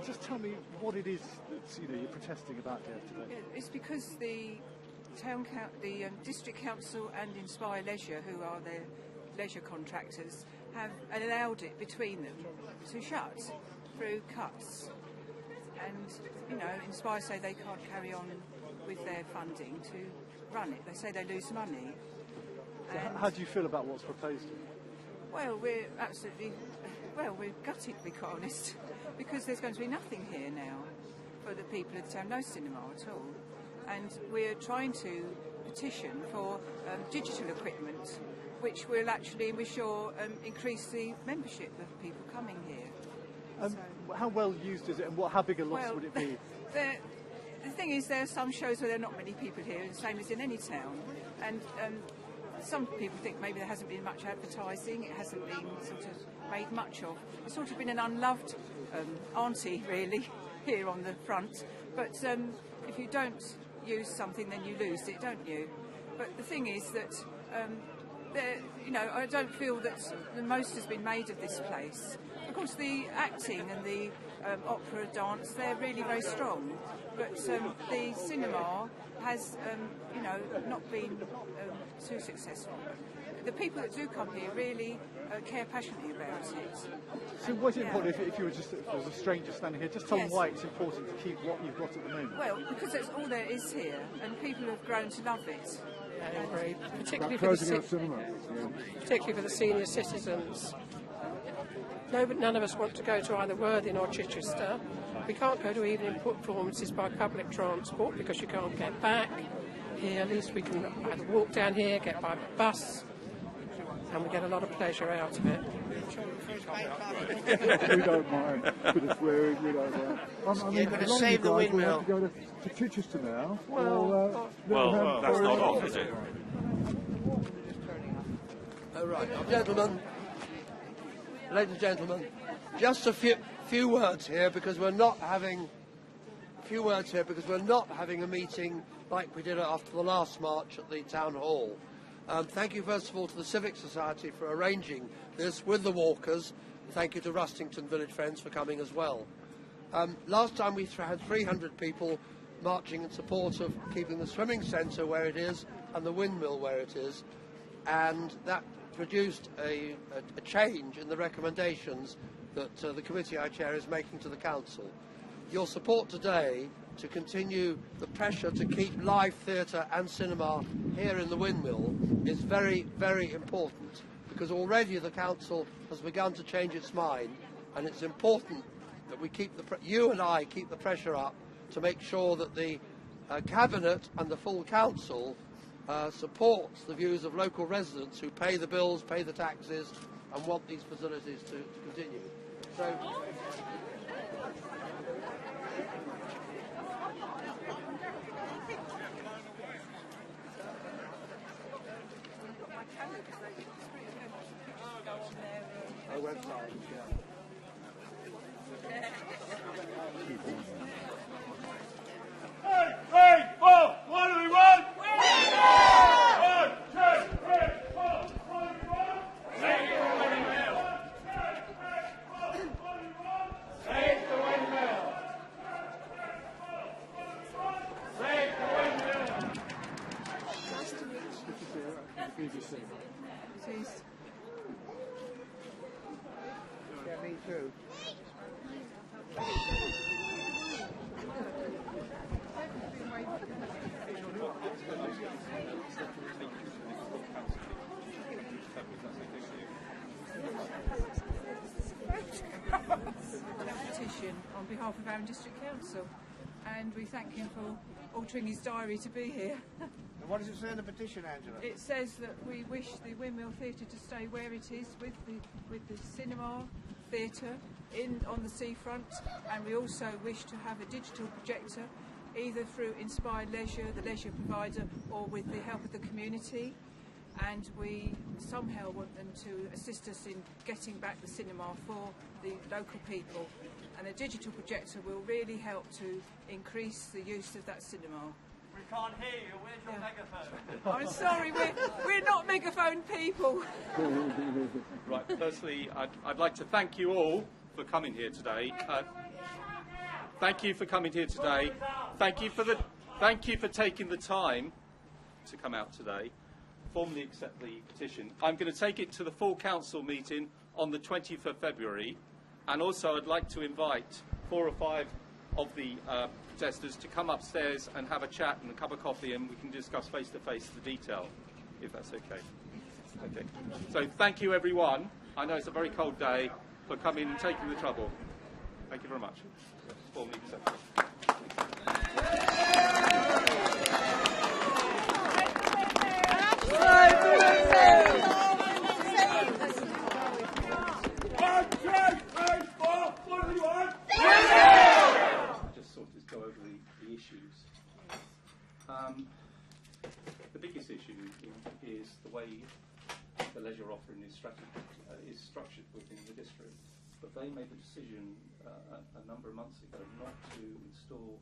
just tell me what it is that you're protesting about here today. It's because the district council and Inspire Leisure, who are their leisure contractors, have allowed it between them to shut through cuts. And Inspire say they can't carry on with their funding to run it. They say they lose money. So how do you feel about what's proposed? Well, we're gutted, to be quite honest, because there's going to be nothing here now for the people of the town, no cinema at all. And we're trying to petition for digital equipment, which will actually, we're sure, increase the membership of people coming here. How well used is it, and how big a loss would it be? The thing is, there are some shows where there are not many people here, the same as in any town. And some people think maybe there hasn't been much advertising, it hasn't been sort of made much of. It's sort of been an unloved auntie, really, here on the front. But if you don't use something, then you lose it, don't you? But the thing is that, I don't feel that the most has been made of this place. Of course, the acting and the opera dance, they're really very strong. But the cinema has, not been too successful. The people that do come here really care passionately about it. So what's important if you were just, if there was a stranger standing here, just tell them why it's important to keep what you've got at the moment? Well, because that's all there is here, and people have grown to love it. I agree, particularly for the senior citizens. None of us want to go to either Worthing or Chichester. We can't go to evening performances by public transport because you can't get back. Here, at least we can either walk down here, get by bus, and we get a lot of pleasure out of it. We don't mind a bit of swearing, we don't mind. You're going to save the Windmill. Go to Chichester now. Well, that's not off, is it? Oh, right. Gentlemen, ladies and gentlemen, just a few words here because we're not having a meeting like we did after the last march at the town hall. Thank you first of all to the Civic Society for arranging this with the walkers. Thank you to Rustington Village Friends for coming as well. Last time we had 300 people marching in support of keeping the swimming centre where it is and the windmill where it is, and that produced a change in the recommendations that the committee I chair is making to the council. Your support today to continue the pressure to keep live theatre and cinema here in the Windmill is very, very important, because already the council has begun to change its mind, and it's important that we keep you and I keep the pressure up to make sure that the cabinet and the full council supports the views of local residents who pay the bills, pay the taxes, and want these facilities to continue. So. Our website, Hey, 3, 4, what do we want? 1, 2, 3, 4, what do we want? Save the windmill. Save the windmill. Save the windmill. Nice to meet you. BBC. yeah, me too. Petition on behalf of our district council, and we thank him for altering his diary to be here. And what does it say in the petition, Angela? It says that we wish the Windmill Theatre to stay where it is with the cinema theatre on the seafront, and we also wish to have a digital projector either through Inspire Leisure, the leisure provider, or with the help of the community. And we somehow want them to assist us in getting back the cinema for the local people. And a digital projector will really help to increase the use of that cinema. We can't hear you. Where's your megaphone? I'm sorry, we're not megaphone people. Right, firstly, I'd like to thank you all for coming here today. thank you for coming here today. Thank you for taking the time to come out today. Formally accept the petition. I'm going to take it to the full council meeting on the 20th of February, and also I'd like to invite 4 or 5 of the protesters to come upstairs and have a chat and a cup of coffee, and we can discuss face to face the detail, if that's okay. Okay. So thank you, everyone. I know it's a very cold day, for coming and taking the trouble. Thank you very much. Formally accepted. Just sort of go over the issues. The biggest issue is the way the leisure offering is structured within the district. But they made the decision a number of months ago not to install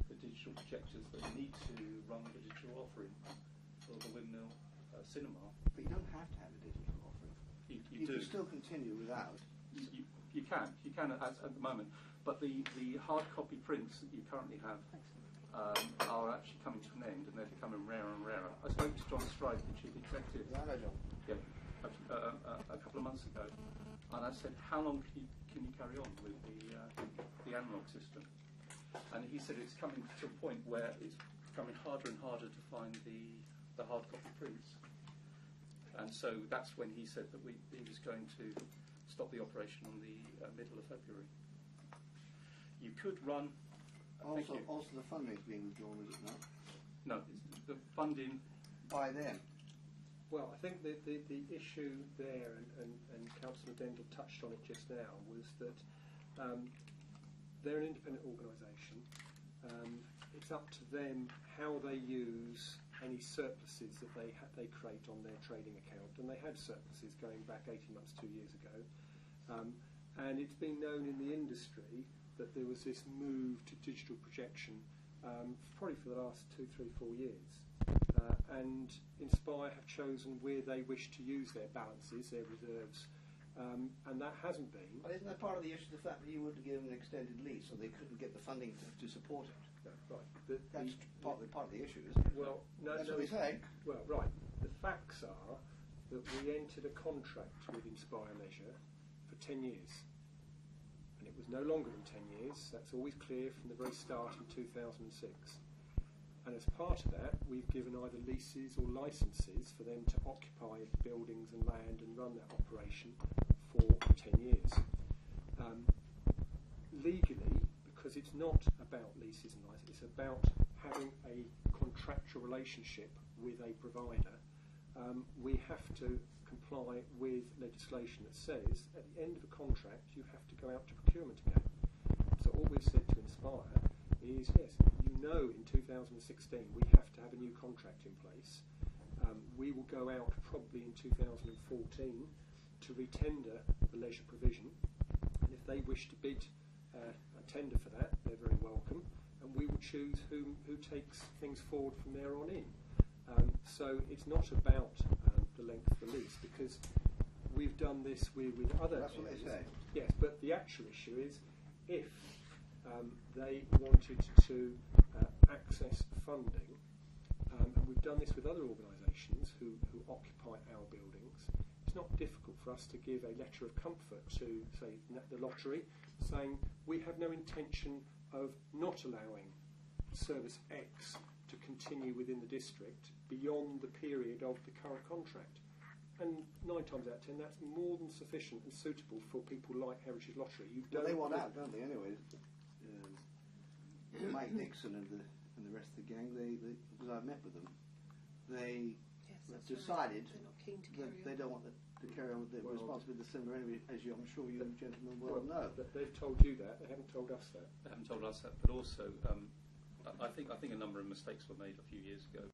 the digital projectors that need to run the digital offering for the Windmill cinema. But you don't have to have a digital offering. You do. Can still continue without. You can at the moment, but the hard copy prints that you currently have are actually coming to an end, and they're becoming rarer and rarer. I spoke to John Stride, the chief executive, a couple of months ago, and I said, how long can you carry on with the analog system? And he said it's coming to a point where it's becoming harder and harder to find the hard copy prints. And so that's when he said that he was going to stop the operation on the middle of February. You could run... Also the funding is being withdrawn, is it not? No, the funding... By them. Well, I think the issue there, and Councillor Dendle touched on it just now, was that they're an independent organisation. It's up to them how they use any surpluses that they create on their trading account, and they had surpluses going back 18 months, 2 years ago. And it's been known in the industry that there was this move to digital projection probably for the last 2, 3, 4 years. And Inspire have chosen where they wish to use their balances, their reserves, and that hasn't been. Well, isn't that part of the issue, the fact that you wouldn't give them an extended lease, so they couldn't get the funding to support it? No, right. That's part of the issue, isn't it? Well, no, that's what they say. Well, right. The facts are that we entered a contract with Inspire Leisure for 10 years. And it was no longer than 10 years. That's always clear from the very start in 2006. And as part of that, we've given either leases or licences for them to occupy buildings and land and run that operation for 10 years. Legally, because it's not about leases and licenses, it's about having a contractual relationship with a provider, we have to comply with legislation that says at the end of a contract you have to go out to procurement again. So all we've said to Inspire is, yes, you know in 2016 we have to have a new contract in place. We will go out probably in 2014 to retender the leisure provision, and if they wish to bid a tender for that, they're very welcome, and we will choose who takes things forward from there on in. So it's not about the length of the lease, because we've done this with other That's what they say. Yes, but the actual issue is if they wanted to access funding, and we've done this with other organisations who occupy our buildings, it's not difficult for us to give a letter of comfort to, say, the lottery, saying we have no intention of not allowing service X to continue within the district beyond the period of the current contract. And 9 times out of 10, that's more than sufficient and suitable for people like Heritage Lottery. They want out, don't they? Anyway, Mike Nixon and the rest of the gang, because I've met with them, they decided that they don't want to carry on with the responsibility of the cinema anyway, as I'm sure you gentlemen well know. But they've told you that. They haven't told us that. They haven't told us that, but also I think a number of mistakes were made a few years ago